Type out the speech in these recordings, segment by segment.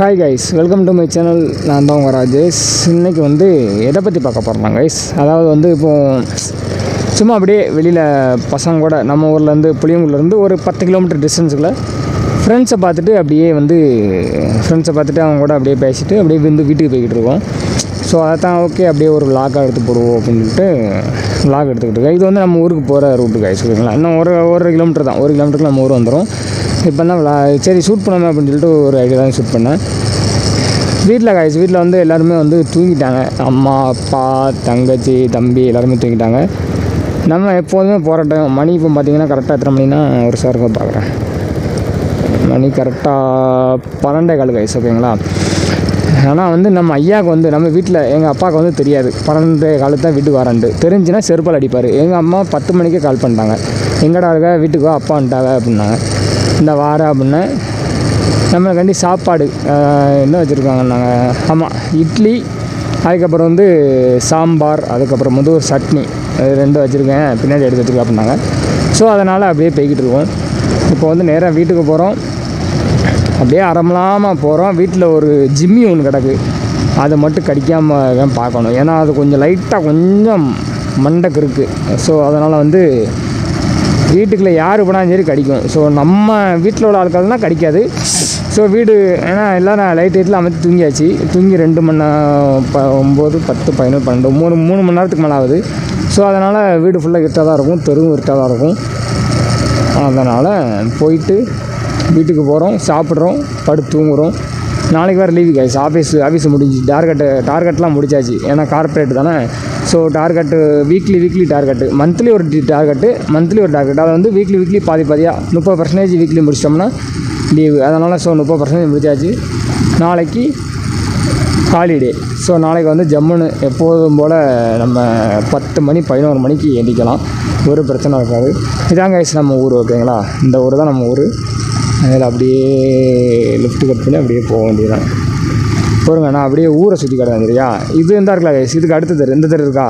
Hi guys, welcome to my channel. நான் தான் உங்கள் ராஜேஷ். இன்றைக்கி வந்து எதை பற்றி பார்க்க போகிறோம் கைஸ், அதாவது வந்து இப்போது சும்மா அப்படியே வெளியில் பசங்க கூட நம்ம ஊர்லேருந்து புளியங்குடிலேருந்து ஒரு 10 கிலோமீட்டர் டிஸ்டன்ஸுக்குள்ள ஃப்ரெண்ட்ஸை பார்த்துட்டு அவங்க கூட அப்படியே பேசிட்டு அப்படியே வந்து வீட்டுக்கு போய்கிட்டு இருக்கோம். ஸோ அதை தான் ஓகே அப்படியே ஒரு விளாக்காக எடுத்து போடுவோம் அப்படின்ட்டு விளாக் எடுத்துக்கிட்டு இருக்கேன். இது வந்து நம்ம ஊருக்கு போகிற ரூட்டு கைஸ், ஓகேங்களா. இன்னும் ஒரு கிலோமீட்டர் தான், 1 கிலோமீட்டருக்கு நம்ம ஊர் வந்துடும். இப்போ தான் சரி ஷூட் பண்ணணும் அப்படின்னு சொல்லிட்டு ஒரு ஐடியா தான் ஷூட் பண்ணேன். வீட்டில் வந்து எல்லாருமே வந்து தூங்கிட்டாங்க. அம்மா, அப்பா, தங்கச்சி, தம்பி எல்லாருமே தூங்கிட்டாங்க. நம்ம எப்போதுமே போகிற டைம் மணி இப்போ பார்த்திங்கன்னா கரெக்டாக எத்தனை மணினா ஒரு சாருக்கு பார்க்குறேன். மணி கரெக்டாக 12:15 கைஸ், ஓகேங்களா. ஆனால் வந்து நம்ம ஐயாவுக்கு வந்து நம்ம வீட்டில் எங்கள் அப்பாவுக்கு வந்து தெரியாது 12:15 தான் வீட்டுக்கு வரேன்ட்டு. தெரிஞ்சுன்னா செருப்பால் அடிப்பார். எங்கள் அம்மா 10 மணிக்கே கால் பண்ணிட்டாங்க, எங்கடா இருக்க, வீட்டுக்கு வா, அப்பா வந்துட்டாங்க அப்படின்னாங்க. இந்த வாரம் அப்படின்னா நம்மளுக்காண்டி சாப்பாடு என்ன வச்சுருக்காங்க நாங்கள், ஆமாம் இட்லி, அதுக்கப்புறம் வந்து சாம்பார், அதுக்கப்புறம் வந்து ஒரு சட்னி, அது 2 வச்சுருக்கேன், பின்னாடி எடுத்து வச்சுருக்கேன் அப்படின்னாங்க. ஸோ அதனால் அப்படியே போய்கிட்டு இருக்கோம். இப்போ வந்து நேராக வீட்டுக்கு போகிறோம். அப்படியே அறமலாமல் போகிறோம். வீட்டில் ஒரு ஜிம்மி ஒன்று கிடக்கு, அதை மட்டும் கடிக்காமல் பார்க்கணும். ஏன்னா அது கொஞ்சம் லைட்டாக கொஞ்சம் மண்டைக்கு இருக்குது. ஸோ அதனால் வந்து வீட்டுக்குள்ளே யார் போனாலும் சரி கடிக்கும். ஸோ நம்ம வீட்டில் உள்ள ஆட்கள்னால் கடிக்காது. ஸோ வீடு ஏன்னா எல்லோரும் லைட் அமைத்து தூங்கி 2 மணி 9, 10, 11, 12, 3 மணி நேரத்துக்கு மேலே ஆகுது. ஸோ அதனால் வீடு ஃபுல்லாக இருட்டாக தான் இருக்கும், தெருவும் இருட்டாக தான் இருக்கும். அதனால் போயிட்டு வீட்டுக்கு போகிறோம், சாப்பிட்றோம், படுத்து தூங்குகிறோம். நாளைக்கு வேறு லீவு கைஸ். ஆஃபீஸ் முடிஞ்சு டார்கெட்லாம் முடிச்சாச்சு. ஏன்னா கார்ப்பரேட் தானே. So target weekly target, monthly ஒரு டார்கெட்டு, அதை வந்து வீக்லி பாதியாக 30% வீக்லி முடிச்சிட்டோம்னா லீவு. அதனால் ஸோ 30% முடிச்சாச்சு. நாளைக்கு ஹாலிடே. ஸோ நாளைக்கு வந்து ஜம்முன்னு எப்போதும் போல் நம்ம 10 மணி 11 மணிக்கு எந்திக்கலாம், ஒரு பிரச்சனை இருக்காது. இதாங்க கைஸ் நம்ம ஊர், ஓகேங்களா. இந்த ஊர் தான் நம்ம ஊர். அதில் அப்படியே லெஃப்ட் கட் பண்ணி அப்படியே போக வேண்டியதான். போருங்க, நான் அப்படியே ஊரை சுற்றி காட்டுறேன் சரியா. இது இருந்தால் இருக்கலாம் கைஸ், இதுக்கு அடுத்த தெரு, இந்த தெரு இருக்கா,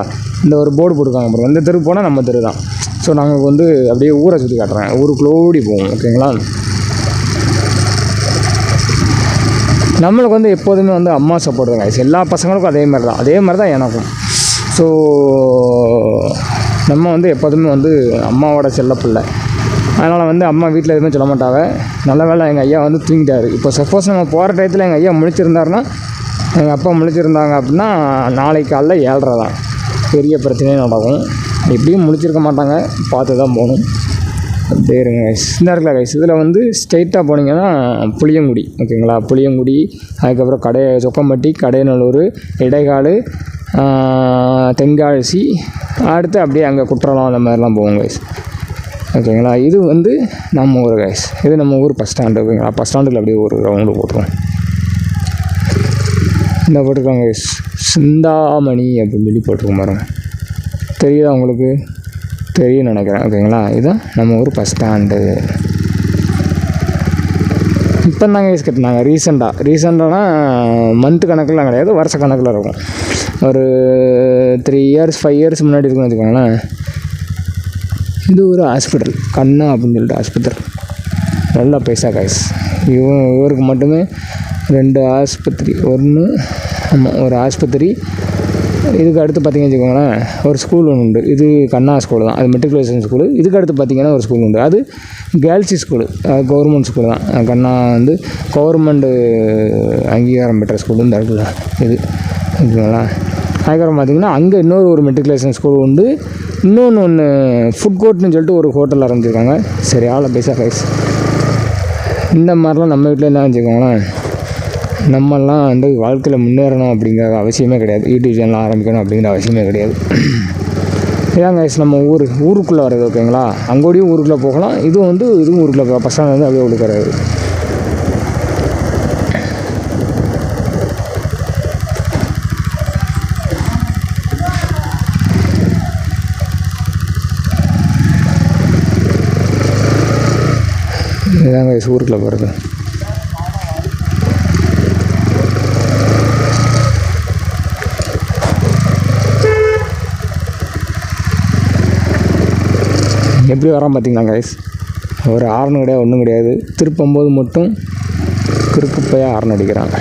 இந்த ஒரு போர்டு போட்டுருக்காங்க பாருங்க, இந்த தெரு போனால் நம்ம தெரு தான். ஸோ நாங்கள் வந்து அப்படியே ஊரை சுற்றி காட்டுறேன், ஊருக்குள்ளோடி போவோம், ஓகேங்களா. நம்மளுக்கு வந்து எப்போதுமே வந்து அம்மா சப்போர்ட் தான் கைஸ். எல்லா பசங்களுக்கும் அதே மாதிரி தான் எனக்கும். ஸோ நம்ம வந்து எப்போதுமே வந்து அம்மாவோட செல்ல பிள்ளை. அதனால் வந்து அம்மா வீட்டில் எதுவுமே சொல்ல மாட்டாங்க. நல்ல வேளை எங்கள் ஐயா வந்து தூங்கிட்டார். இப்போ சப்போஸ் நம்ம போகிற டயத்தில் எங்கள் ஐயா முழிச்சிருந்தாருன்னா, எங்கள் அப்பா முழிச்சிருந்தாங்க அப்படின்னா நாளைக்கு காலைல 7:30 தான் பெரிய பிரச்சனையே நடக்கும். எப்படியும் முழிச்சிருக்க மாட்டாங்க, பார்த்து தான் போகணும். அப்படியே இருங்க கைஸ். இந்த இருக்குல்ல கைஸ், இதில் வந்து ஸ்ட்ரெயிட்டாக போனீங்கன்னா புளியங்குடி, ஓகேங்களா. புளியங்குடி, அதுக்கப்புறம் சொக்கம்பட்டி, கடையநல்லூர், இடைக்காடு, தென்காசி, அடுத்து அப்படியே அங்கே குற்றாலம், அந்த மாதிரிலாம் போவோம் கைஸ், ஓகேங்களா. இது வந்து நம்ம ஊர் கைஸ். இது நம்ம ஊர் பஸ் ஸ்டாண்டு, ஓகேங்களா. பஸ் ஸ்டாண்டில் அப்படியே ஒரு ரவுண்டு போட்டுருவோம். இந்த போட்டுருக்காங்க கைஸ், சிந்தாமணி அப்படின்னு சொல்லி போட்டிருக்கோம் பாருங்க. தெரியுதா உங்களுக்கு? தெரியும் நினைக்கிறேன், ஓகேங்களா. இதுதான் நம்ம ஊர் பஸ் ஸ்டாண்டு. இப்போ தாங்க கைஸ் கட்டினாங்க ரீசெண்டானா மந்த்து கணக்கெலாம் கிடையாது, வருஷ கணக்கில் இருக்கும். ஒரு 3 இயர்ஸ் 5 இயர்ஸ் முன்னாடி இருக்குன்னு வச்சுக்கோங்களேன். இது ஒரு ஹாஸ்பிட்டல், கண்ணா அப்படின்னு சொல்லிட்டு ஹாஸ்பிட்டல், நல்ல பைசா கைஸ். இவருக்கு மட்டுமே 2 ஆஸ்பத்திரி, ஒரு ஆஸ்பத்திரி. இதுக்கு அடுத்து பார்த்திங்கன்னு வச்சுக்கோங்களேன், ஒரு ஸ்கூல் ஒன்று உண்டு. இது கண்ணா ஸ்கூல் தான், அது மெட்ரிகுலேஷன் ஸ்கூலு. இதுக்கு அடுத்து பார்த்திங்கன்னா ஒரு ஸ்கூல் உண்டு, அது கேர்ள்ஸி ஸ்கூலு, கவர்மெண்ட் ஸ்கூல் தான். கண்ணா வந்து கவர்மெண்ட்டு அங்கீகாரம் பெற்ற ஸ்கூலு இந்த இடத்துல இது, ஓகேங்களா. அதுக்கப்புறம் பார்த்திங்கன்னா அங்கே ஒரு மெட்ரிகுலேஷன் ஸ்கூல் உண்டு. ஒன்று ஃபுட் கோர்ட்னு சொல்லிட்டு ஒரு ஹோட்டல் ஆரம்பிச்சிருக்காங்க. சரி ஆள பைசா கைஸ். இந்த மாதிரிலாம் நம்ம வீட்டில் என்ன வச்சுக்கோங்களேன், நம்மெல்லாம் வந்து வாழ்க்கையில் முன்னேறணும் அப்படிங்கிற அவசியமே கிடையாது, யூடியூப் சேனல் ஆரம்பிக்கணும் அப்படிங்கிற அவசியமே கிடையாது. இதான் கைஸ் நம்ம ஊருக்குள்ளே வர்றது, ஓகேங்களா. அங்கோடையும் ஊருக்குள்ளே போகலாம், இதுவும் ஊருக்குள்ளே போகலாம். பஸ் ஸ்டாண்ட் வந்து அப்படியே உள்ளுக்கு வராது. இதாங்க ஊருக்குள்ளே போகிறது. எப்படி வரான் பார்த்தீங்களா கைஸ். ஒரு ஆர்னு கிடையாது, ஒன்றும் கிடையாது. திருப்பும்போது மட்டும் கிறுக்கு போய் ஆரன் அடிக்கிறாங்க.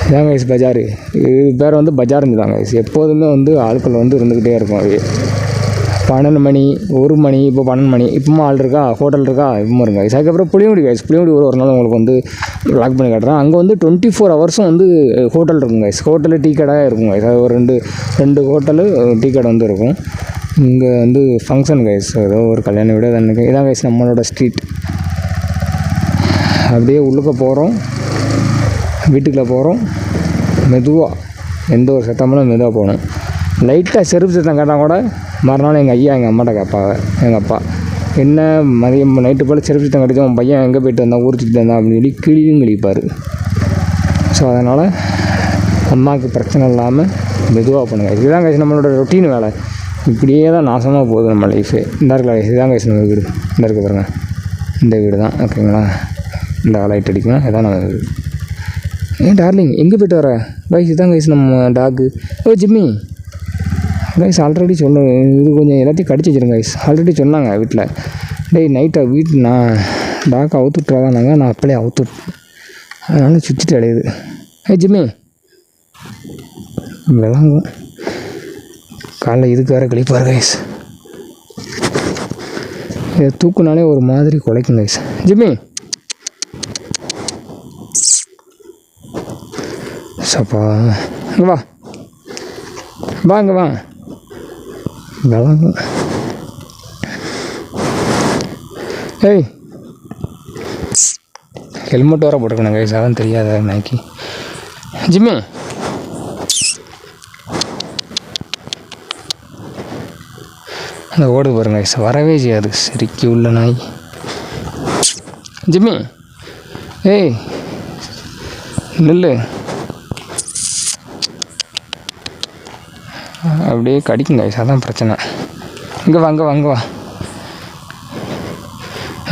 இதாங்க கைஸ் பஜார். இது பேர் வந்து பஜார்னு தாங்க கைஸ். எப்போதுமே வந்து ஆட்கள் வந்து இருந்துக்கிட்டே இருக்கும். அது 12 மணி 1 மணி, இப்போ 12 மணி, இப்போமா ஆள் இருக்கா, ஹோட்டல் இருக்கா, இப்போமா இருங்க கைஸ். அதுக்கப்புறம் புளியங்குடி கைஸ். புளியங்குடி ஒரு நாள் உங்களுக்கு வந்து லாக் பண்ணி காட்டுறேன். அங்கே வந்து 24 ஹவர்ஸும் வந்து ஹோட்டல் இருக்கும் கைஸ். ஹோட்டலு டீ கடை இருக்கும் கைஸ். அது ஒரு ரெண்டு ஹோட்டலு டீ கடை வந்து இருக்கும். இங்கே வந்து ஃபங்க்ஷன் கைஸ், ஏதோ ஒரு கல்யாண வீடு தான். இதான் கைஸ் நம்மளோட ஸ்ட்ரீட். அப்படியே உள்ளுக்க போகிறோம், வீட்டுக்குள்ளே போகிறோம். மெதுவாக எந்த ஒரு சத்தமெல்லாம் மெதுவாக போகணும். லைட்டாக செருப்பு சத்தம் கேட்டால் கூட மறுநாள் எங்கள் ஐயா எங்கள் அம்மாட்ட கேட்பாங்க. எங்கள் அப்பா என்ன மதியம் நைட்டு போல் செருப்பு சத்தம் கிடைச்சோம், உன் பையன் எங்கே போய்ட்டு வந்தான், ஊர் சுற்றிட்டு வந்தான் அப்படின்னு சொல்லி கிழியும் கிழிப்பார். ஸோ அதனால் அம்மாவுக்கு பிரச்சனை இல்லாமல் மெதுவாக பண்ணுங்க. இதுதான் கைஸ் நம்மளோட ரொட்டீன் வேலை. இப்படியே தான் நாசமாக போகுது நம்ம லைஃபு. இந்த இருக்கல கைஸ், இதுதான் கைஸ் நம்ம வீடு. இந்த இருக்க பாருங்க, இந்த வீடு தான் ஓகேங்களா. இந்த லைட் அடிக்கணும், இதான் நம்ம வீடு. ஏன் டார்லிங் எங்கே போய்ட்டு வர கைஸ்? இதான் கைஸ் நம்ம டாக்கு. ஓ ஜிம்மி கைஸ், ஆல்ரெடி இது கொஞ்சம் எல்லாத்தையும் கடிச்சு வச்சுருங்க கைஸ். ஆல்ரெடி சொன்னாங்க வீட்டில், டேய் நைட்டை நான் டாக்கை அவுத்துட்றாதானாங்க. நான் அப்படியே அவுத்துட்டேன், அதனால் சுற்றிட்டு அடையுது. ஜிம்மி விளாங்கும் காலைல. இதுக்கு வேறு கழிப்பார் கைஸ். இதை தூக்குனாலே ஒரு மாதிரி குலைக்கும் கைஸ். ஜிம்மி சப்பா, இங்கே வா வா, இங்கே வா. விளாங்கும். ஏய் ஹெல்மெட் வேறு போட்டுக்கணும் கைஸ், அதான் தெரியாத நாய்க்கு. ஜிம்மி அந்த ஓடு பாருங்க கைஸ், வரவே செய்யாது சரிக்கு உள்ள நாய். ஜிம்மி ஏய் நில்லு. அப்படியே கடிக்கும் கைஸ், அதான் பிரச்சனை. இங்கே வா, இங்கே வா, இங்கே வா.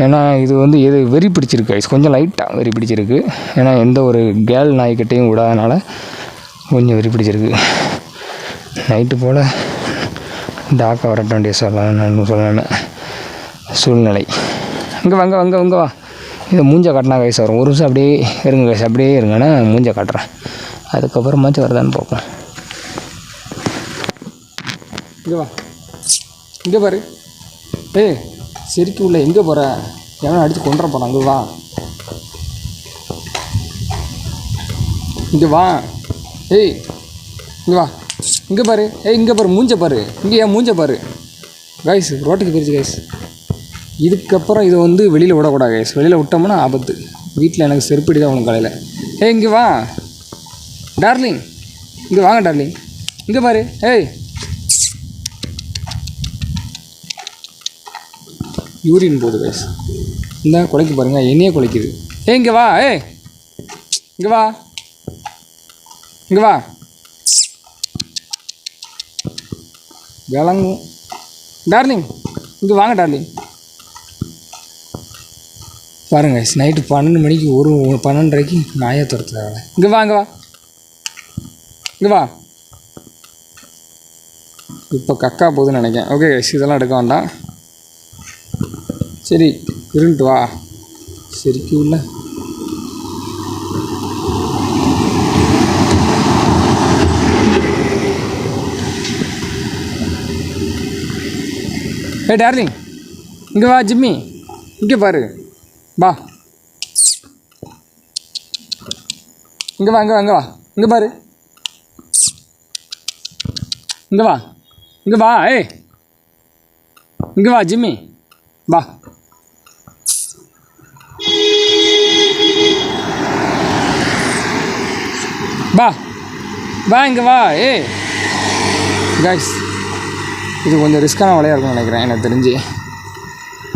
ஏன்னா இது வந்து எது வெறி பிடிச்சிருக்கு கைஸ், கொஞ்சம் லைட்டாக வெறி பிடிச்சிருக்கு. ஏன்னா எந்த ஒரு கேர்ள் நாய்க்கிட்டையும் விடாதனால கொஞ்சம் வெறி பிடிச்சிருக்கு. நைட்டு போல் டாக்கை வரட்ட வேண்டிய சொல்லணும் சூழ்நிலை. இங்கே வாங்க வாங்க வாங்க வா. இதை மூஞ்சை காட்டினா கைஸ் வரும். ஒரு நிமிஷம் அப்படியே இருங்க கைஸ், அப்படியே இருங்கன்னா மூஞ்சை காட்டுறேன். அதுக்கப்புறமாச்சும் வருதான்னு பார்ப்போம். இங்கே வா, இங்கே பாரு. ஏய் சரிக்கு உள்ள எங்கே போகிற? எவனை அடித்து கொண்டுற போகிறான். அங்கே வா, இங்கே வா. ஏய் இங்கே வா, இங்கே பாரு. ஏய் இங்கே பாரு, மூஞ்ச பாரு. இங்கே ஏன் மூஞ்ச பாரு கைஸ். ரோட்டுக்கு போயிடுச்சு கைஸ். இதுக்கப்புறம் இதை வந்து வெளியில் விடக்கூடாது கைஸ். வெளியில் விட்டோம்னா ஆபத்து. வீட்டில் எனக்கு செருப்படி தான் உனக்கு காலையில். ஏய் இங்கே வா டார்லிங், இங்கே வாங்க டார்லிங். இங்கே பாரு. ஏய் யூரின் போகுது கைஸ். இந்த குலைக்கு பாருங்கள், என்னையே குலைக்குது. ஏய் இங்கே வா. ஏய் இங்கே வா, இங்கே வா. விளங்கும் டார்லிங், இங்கே வாங்க டார்லிங். பாருங்க கைஸ், நைட்டு 12 மணிக்கு 12:30க்கு நாயை துரத்துறாங்க. இங்கே வா, இங்கே வா, இங்கே வா. இப்போ கக்கா போகுதுன்னு நினைக்கிறேன். ஓகே கைஸ், இதெல்லாம் எடுக்க வேண்டாம். சரி இருந்துட்டு வா. சரிக்கு உள்ள ஏ டார்லிங், இங்கே வா. ஜிம்மி இங்கே பாரு, வா. இங்கே வா, இங்கே வா, இங்கே வா. இங்கே பாரு, இங்கே வா, இங்கே வா. ஏய் இங்கே வா ஜிம்மி, வா. வா வா, இங்கே வா. ஏய் கைஸ், இது கொஞ்சம் ரிஸ்க்கான வேலையாக இருக்கும்னு நினைக்கிறேன் எனக்கு தெரிஞ்சு.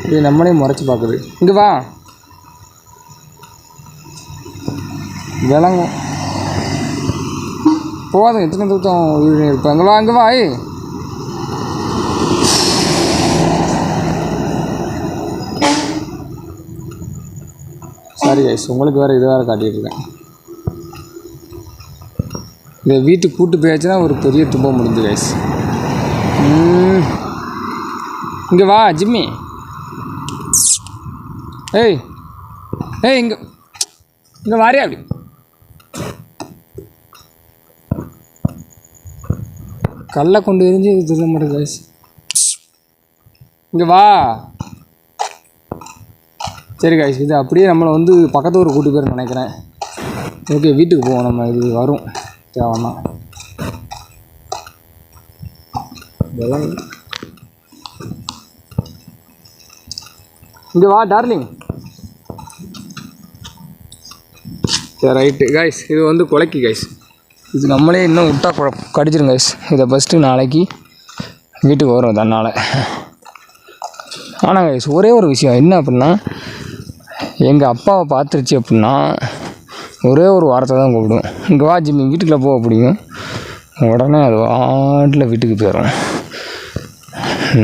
இது நம்மளே முறைச்சி பார்க்குது. இங்கே வா, விளங்கும். போகாதும், எத்தனை தூக்கம் இருப்பேன். இங்கே வா, இங்கே வா. ஏய் சாரி கைஸ், உங்களுக்கு வேறு இது வேறு காட்டிகிட்ருக்கேன். இதை வீட்டுக்கு கூட்டு போயாச்சுன்னா ஒரு பெரிய துன்பம் முடிஞ்சு கைஸ். இங்கே வா ஜிம்மி. ஏய் ஏய் இங்கே இங்கே வாரியா அப்படி. கல்லை கொண்டு எரிஞ்சு இது திரும்ப மாட்டேங்குது கைஸ். இங்கே வா. சரி கைஸ், இது அப்படியே நம்மளை வந்து பக்கத்து ஊர் கூட்டி போயிருன்னு நினைக்கிறேன். ஓகே, வீட்டுக்கு போவோம். நம்ம இது வரும் தேவைன்னா இதெல்லாம். இங்கே வா டார்லிங். சரி ரைட்டு கைஸ், இது வந்து கொலைக்கு கைஸ். இது நம்மளே இன்னும் விட்டா கடிச்சிரும் கைஸ். இதை ஃபஸ்ட்டு நாளைக்கு வீட்டுக்கு வரும் தன்னால். ஆனால் கைஸ் ஒரே ஒரு விஷயம் என்ன அப்படின்னா, எங்கள் அப்பாவை பார்த்துருச்சு அப்படின்னா ஒரே ஒரு வாரத்தை தான் கூப்பிடும். இங்கே வா ஜிம்மி வீட்டுக்குள்ளே போக அப்படியும். உடனே அது வாட்டில் வீட்டுக்கு போயிடும்.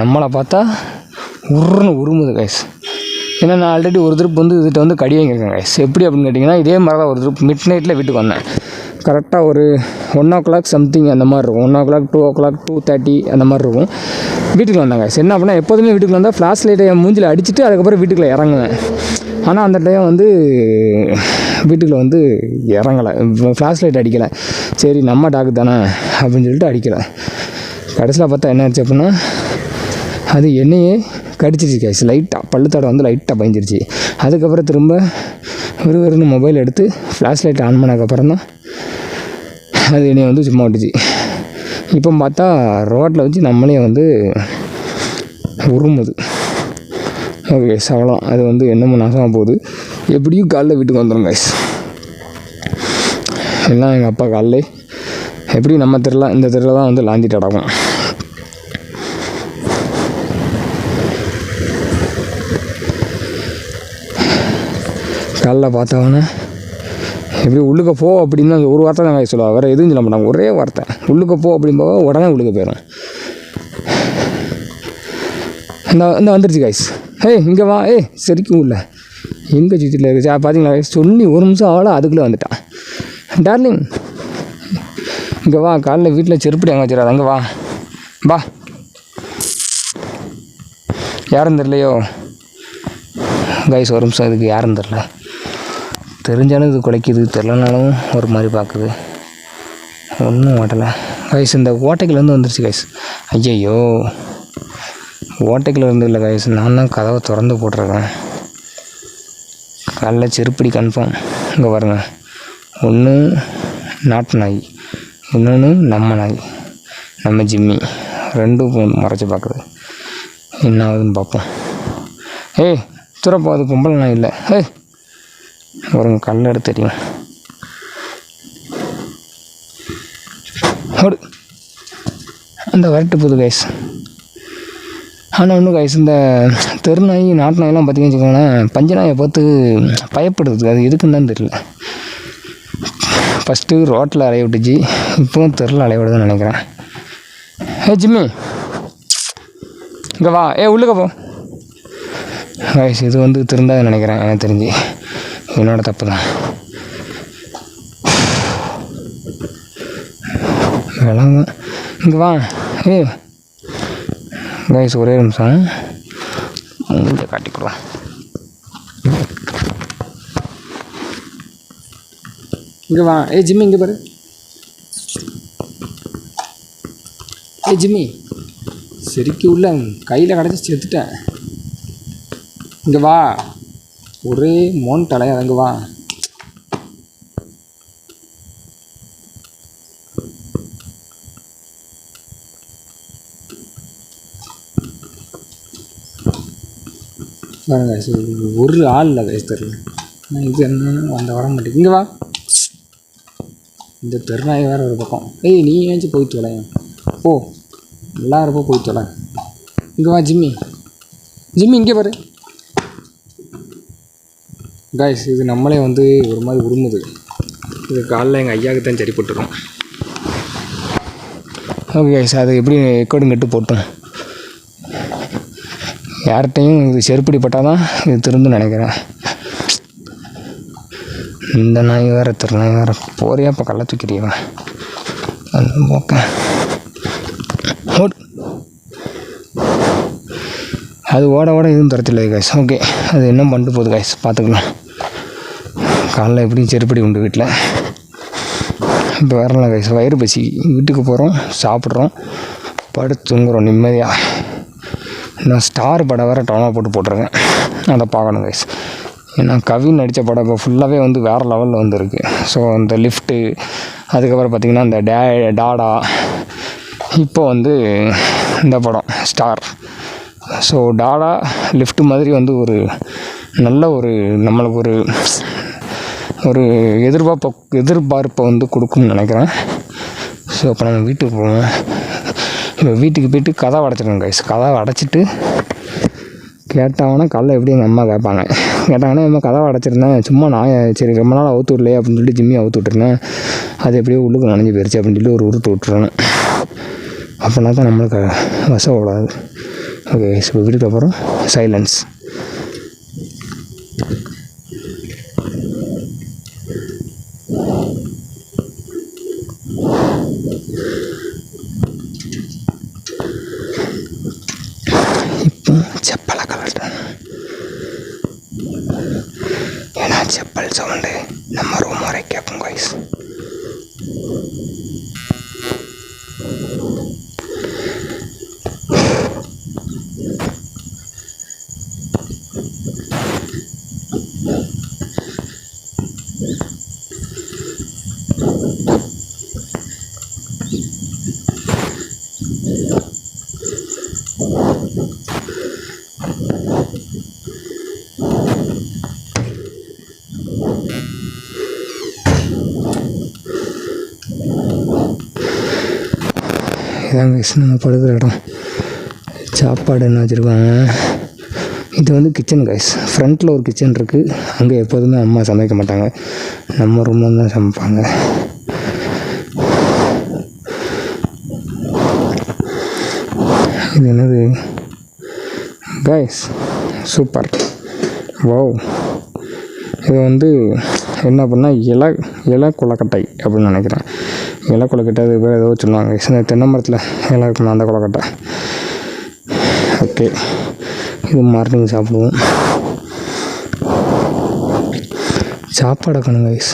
நம்மளை பார்த்தா உருன்னு உருமுது கைஸ். ஏன்னா நான் ஆல்ரெடி ஒரு திருப்பு வந்து இதுகிட்ட வந்து கடி வாங்கியிருக்கேன் கைஸ். எப்படி அப்படின்னு கேட்டிங்கன்னா, இதே மாதிரி தான் ஒரு திருப்பு மிட் நைட்டில் வீட்டுக்கு வந்தேன். கரெக்டாக ஒரு 1 o'clock சம்திங் அந்த மாதிரி இருக்கும். 1 o'clock 2 o'clock 2:30 அந்த மாதிரி இருக்கும். வீட்டுக்கு வந்தாங்க கைஸ். என்ன அப்படின்னா, எப்போதுமே வீட்டுக்கு வந்தால் ஃப்ளாஷ் லைட்டை என் மூஞ்சில் அடிச்சுட்டு அதுக்கப்புறம் வீட்டுக்குள்ளே இறங்குவேன். ஆனால் அந்த டைம் வந்து வீட்டுக்குள்ளே வந்து இறங்கலை, ஃப்ளாஷ் லைட் அடிக்கலை. சரி நம்ம டாக்கு தானே அப்படின்னு சொல்லிட்டு அடிக்கலை. கடைசியில் பார்த்தா என்ன ஆச்சு அப்படின்னா, அது என்னையே கடிச்சிருச்சு கைஸ். லைட்டாக பல்லுத்தடை வந்து லைட்டாக பயஞ்சிருச்சு. அதுக்கப்புறம் திரும்ப விறுவிறுன்னு மொபைல் எடுத்து ஃப்ளாஷ் லைட் ஆன் பண்ணதுக்கப்புறம் தான் அது என்னையை வந்து சும்மா விட்டுச்சு. இப்போ பார்த்தா ரோட்டில் வச்சு நம்மளே வந்து உருமுது. ஓகே கைஸ், அவ்வளோ. அது வந்து என்னமோ நாசமாக போகுது. எப்படியும் காலைல வீட்டுக்கு வந்துடும் கைஸ். எல்லாம் எங்கள் அப்பா காலைல எப்படியும் நம்ம தெருல இந்த தெருவில் தான் வந்து லாந்திட்டு அடக்கும். காலைல பார்த்தவொன்னே எப்படி உள்ளுக்க போ அப்படின்னு அந்த ஒரு வார்த்தை தான் கைஸ் சொல்லுவாள். வேறு எதுவும் சொல்ல மாட்டாங்க, ஒரே வார்த்தை. உள்ளுக்க போ அப்படின்னு போக உடனே உள்ளுக்க போயிடும். இந்த வந்துருச்சு கைஸ். இங்கே வா. சரிக்கும் இல்லை எங்கே சுற்றியில் இருக்குது பார்த்தீங்களா கைஸ். சொல்லி ஒரு நிமிஷம் ஆகல, அதுக்குள்ளே வந்துட்டான். டார்லிங் இங்கே வா. காலைல வீட்டில் செருப்படி அங்கே வச்சிடாது. அங்கே வா வா. யாரும் தெரிலையோ கைஸ், ஒரு நிமிஷம். இதுக்கு யாரும் தெரில. தெரிஞ்சாலும் இது குலைக்குது, தெரிலனாலும் ஒரு மாதிரி பார்க்குது. ஒன்றும் ஓட்டலை கைஸ். இந்த ஓட்டைக்குள்ளேருந்து வந்துருச்சு கைஸ். ஐயையோ, ஓட்டைக்குள்ளே இருந்து இல்லை கைஸ், நான் தான் கதவை திறந்து போட்டிருக்கேன். காலைல செருப்படி கன்ஃபார்ம். இங்கே பாருங்க, ஒன்று நாட்டு நாய், இன்னொன்று நம்ம நாய், நம்ம ஜிம்மி. ரெண்டும் மறைச்சி பார்க்குது. என்ன ஆகுதுன்னு பார்ப்போம். துறப்போ, அது பொம்பளை நாய் இல்லை. ஒரு கல் எடுத்து தெரியும். அந்த வரட்டு போகுது கைஸ். ஆனால் ஒன்றும் கைஸ், இந்த தெரு நாய் நாட்டு நாயெல்லாம் பார்த்தீங்கன்னு வச்சுக்கோங்களேன், பஞ்ச நாயை பார்த்து பயப்படுது. அது எதுக்குன்னு தான் தெரியல. ஃபஸ்ட்டு ரோட்டில் அலைய விட்டுச்சு, இப்போவும் தெருவில் அலைய விடுதுன்னு நினைக்கிறேன். ஜிம்மி இங்கே வா. உள்ளுக்க போ கைஸ். இது வந்து திருந்தாது நினைக்கிறேன், எனக்கு தெரிஞ்சு. என்னோட தப்பு தான். விளங்க. இங்கே வா. கைஸ் ஒரே நிமிஷம் உங்கள்கிட்ட காட்டிக்கலாம். இங்கே வா. ஜிம்மி இங்கே பாரு. ஜிம்மி சரிக்கு உள்ள கையில் கிடச்சி செத்துட்டேன். இங்கே வா. ஒரே மோன் தலையா. அங்கே வா. பாருங்க, ஒரு ஆள் இல்லை கைஸ் தெரியல. இது என்ன அந்த வர மாட்டேங்குது. இங்கே வா. இந்த தெருநாய் வேறு ஒரு பக்கம். நீ ஏஞ்சி போய் தொலை. ஓ, எல்லாருப்போ போய் தொலை. இங்கே வா ஜிம்மி. ஜிம்மி இங்கே பாரு. கைஸ் இது நம்மளே வந்து ஒரு மாதிரி உருமுது. இது காலைல எங்கள் ஐயாவுக்கு தான் சரி போட்டுருக்கோம். ஓகே கைஸ், அது எப்படி எக்கோடும் கட்டு போட்டோம். யார்கிட்டையும் இது செருப்படி பட்டால் தான் இது திருந்துன்னு நினைக்கிறேன். இந்த நாய் வேறு திருநாய் வேறு போறியா இப்போ கள்ள தூக்கிறியவா? ஓகே. அது ஓட எதுவும் துரத்தில்லை கைஸ். ஓகே, அது என்ன பண்ணிட்டு போகுது கைஸ், பார்த்துக்கலாம். காலைல எப்படியும் செருப்படி உண்டு வீட்டில். இப்போ வரல கைஸ், வயிறு பசி. வீட்டுக்கு போகிறோம், சாப்பிட்றோம், படுத்து தூங்குறோம் நிம்மதியாக. நான் ஸ்டார் படம் வேறு டவுனாக போட்டிருக்கேன், அதை பார்க்கணும் கைஸ். ஏன்னா கவின் நடித்த படம் இப்போ ஃபுல்லாகவே வேறு லெவலில் இருக்குது. ஸோ அந்த லிஃப்ட்டு, அதுக்கப்புறம் பார்த்திங்கன்னா இந்த டாடா, இப்போ இந்த படம் ஸ்டார். ஸோ டாடா லிஃப்ட்டு மாதிரி ஒரு நல்ல நம்மளுக்கு ஒரு எதிர்பார்ப்பை கொடுக்கும்னு நினைக்கிறேன். ஸோ அப்போ நம்ம வீட்டுக்கு போவோம். இப்போ வீட்டுக்கு போய்ட்டு கதவை அடைச்சிடுங்க கைஸ். கதவை அடைச்சிட்டு கேட்டாங்கன்னா காலைல எப்படி எங்கள் அம்மா கேட்டாங்கன்னா அம்மா கதவை அடைச்சிருந்தேன், சும்மா நான் சரி ரொம்ப நாள் அவுத்து விடலையே அப்படின்னு சொல்லிட்டு ஜிம்மி அவுத்து விட்டுருந்தேன், அது எப்படியோ உள்ளுக்கு நனைஞ்சு போயிடுச்சு அப்படின்னு சொல்லி ஒரு உருட்டு விட்டுருவேன். அப்படின்னா தான் நம்மளுக்கு வசம் விடாது. ஓகே கைஸ், இப்போ வீட்டுக்கு அப்புறம் சைலன்ஸ். இப்போ செப்பலை கலட்டேன், ஏன்னா செப்பல் சவுண்டு நம்ம ரூம் வரை கேட்போம் கைஸ். இதாங்க நம்ம படுக்கிற இடம். சாப்பாடு என்ன வச்சுருக்காங்க, இது கிச்சன் கைஸ். ஃப்ரண்ட்டில் ஒரு கிச்சன் இருக்குது, அங்கே எப்போதுமே அம்மா சமைக்க மாட்டாங்க, நம்ம ரூமில் தான் சமைப்பாங்க. இது என்னது கைஸ், சூப்பர். வாவ், இது என்ன அப்படின்னா இலை கொலக்கட்டை அப்படின்னு நினைக்கிறேன். இலை கொலக்கட்டை அது பேர் ஏதோ சொல்லுவாங்க. இந்த தென்னை மரத்தில் இலை இருக்கணும், அந்த கொலக்கட்டை. ஓகே, இது மார்னிங் சாப்பிடுவோம். சாப்பாடு வைக்கணும் கைஸ்.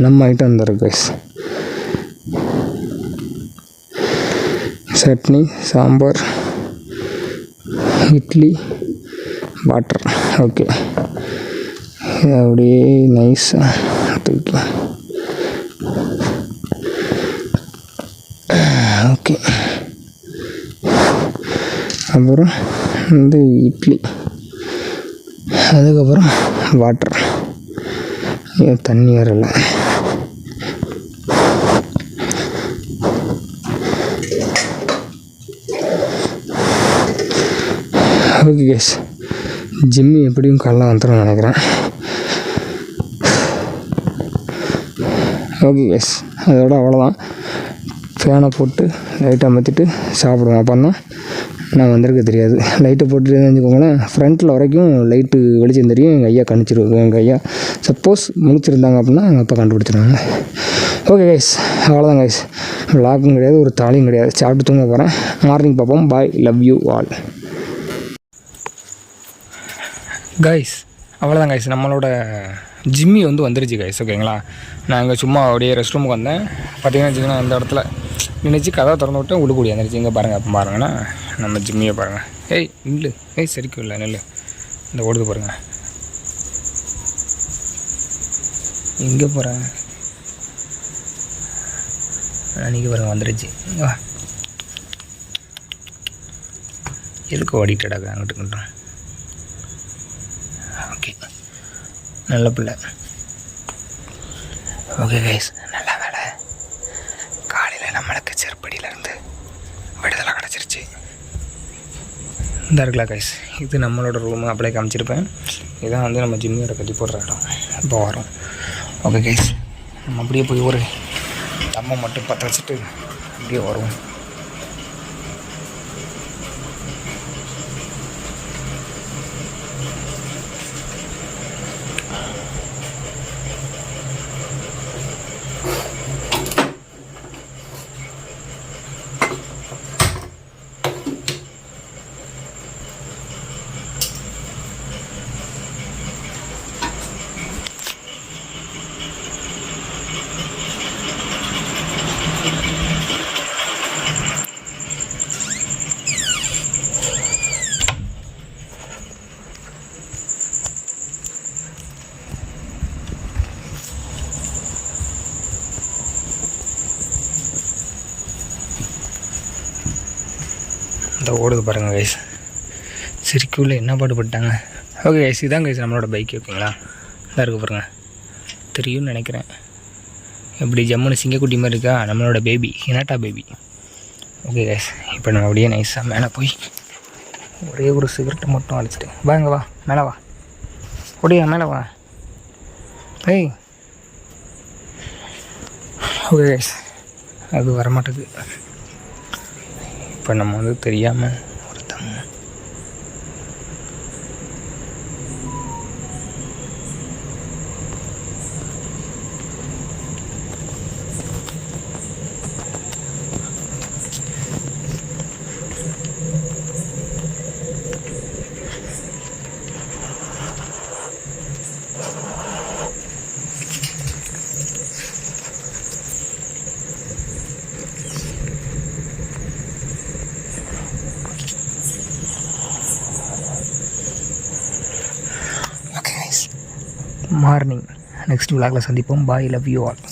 நம்ம ஐட்டம் வந்துருக்கு guys. Chutney, sambar, idli, water. Okay, இது அப்படியே நைஸாக தூக்கலாம். ஓகே, அப்புறம் இட்லி, அதுக்கப்புறம் வாட்டர். தண்ணி வரல. ஓகே கேஸ், ஜிம்மி எப்படியும் காலைல வந்துடும் நினைக்கிறேன். ஓகே கேஸ், அதோட அவ்வளோதான். ஃபேனை போட்டு லைட்டை அமர்த்திட்டு சாப்பிடுவேன். அப்போ தான் நான் வந்திருக்க தெரியாது. லைட்டை போட்டுட்டு தெரிஞ்சுக்கோங்களேன், ஃப்ரண்ட்டில் வரைக்கும் லைட்டு வெளிச்சம் தெரியும். எங்கள் ஐயா கணிச்சிருவாங்க. எங்கள் ஐயா சப்போஸ் முழிச்சிருந்தாங்க அப்படின்னா எங்கள் அப்பா கண்டுபிடிச்சிருவாங்க. ஓகே கைஸ், அவ்வளோதான் கைஸ். விளாக்கும் கிடையாது, ஒரு தாலியும் கிடையாது. சாப்பிட்டு தூங்க போகிறேன். மார்னிங் பார்ப்போம். பாய், லவ் யூ ஆல் கைஸ். அவ்வளோதான் கைஸ், நம்மளோட ஜிம்மி வந்துருச்சு கைஸ். ஓகேங்களா, நான் இங்கே சும்மா அப்படியே ரெஸ்ட் ரூமுக்கு வந்தேன். பார்த்தீங்கன்னா வச்சுக்கோங்க, அந்த இடத்துல நினச்சி கதை திறந்து விட்டேன், உள்ளுக்கூடி வந்துருச்சு. இங்கே பாருங்கள், அப்போ பாருங்கன்னா நம்ம ஜிம்மியை பாருங்கள். ஏய் நில்லு, சரிக்கும் இல்லை நில்லு, இந்த ஓடுது பாருங்கள். இங்கே போகிறேன் அன்றைக்கி பாருங்கள், வந்துருச்சு. வா, எதுக்கு ஓடிட்டடாங்க அங்கிட்டு இங்கிட்டும். ஓகே, நல்ல பிள்ளை. ஓகே கைஸ், நல்ல வேலை, காலையில் நம்மளுக்கு செருப்படியிலேருந்து விடுதலை கிடச்சிருச்சு. இந்த இருக்கலாம் கைஸ், இது நம்மளோட ரூமு. அப்படியே காமிச்சிருப்பேன். இதான் நம்ம ஜிம்மியோட கட்டி போடுற இடம். இப்போ வரோம். ஓகே கைஸ், நம்ம அப்படியே போய் ஒரு தம்மை மட்டும் பற்ற வச்சுட்டு அப்படியே வருவோம். அந்த ஓடுது பாருங்கள் கைஸ். சிரிக்குள்ளே என்ன பாடுபட்டாங்க. ஓகே கைஸ், இதுதான் கைஸ் நம்மளோட பைக். ஓகேங்களா, இதாக இருக்குது பாருங்கள், தெரியும்னு நினைக்கிறேன். எப்படி ஜம்முன்னு சிங்கக்குட்டி மாதிரி இருக்கா நம்மளோட baby, Hinata baby. Okay guys, இப்போ நம்ம அப்படியே நைஸாக மேலே போய் ஒரே ஒரு சிகரெட்டை மட்டும் அழைச்சிட்டு வாங்க. வா மேலே வா, ஒடியா மேலே வா. ஏய் ஓகே கைஸ், அது வரமாட்டேது. இப்போ நம்ம வந்து தெரியாமல் ஒருத்தங்க மார்னிங் நெக்ஸ்ட் விளாகில் சந்திப்போம். பாய், லவ் யூ ஆல்.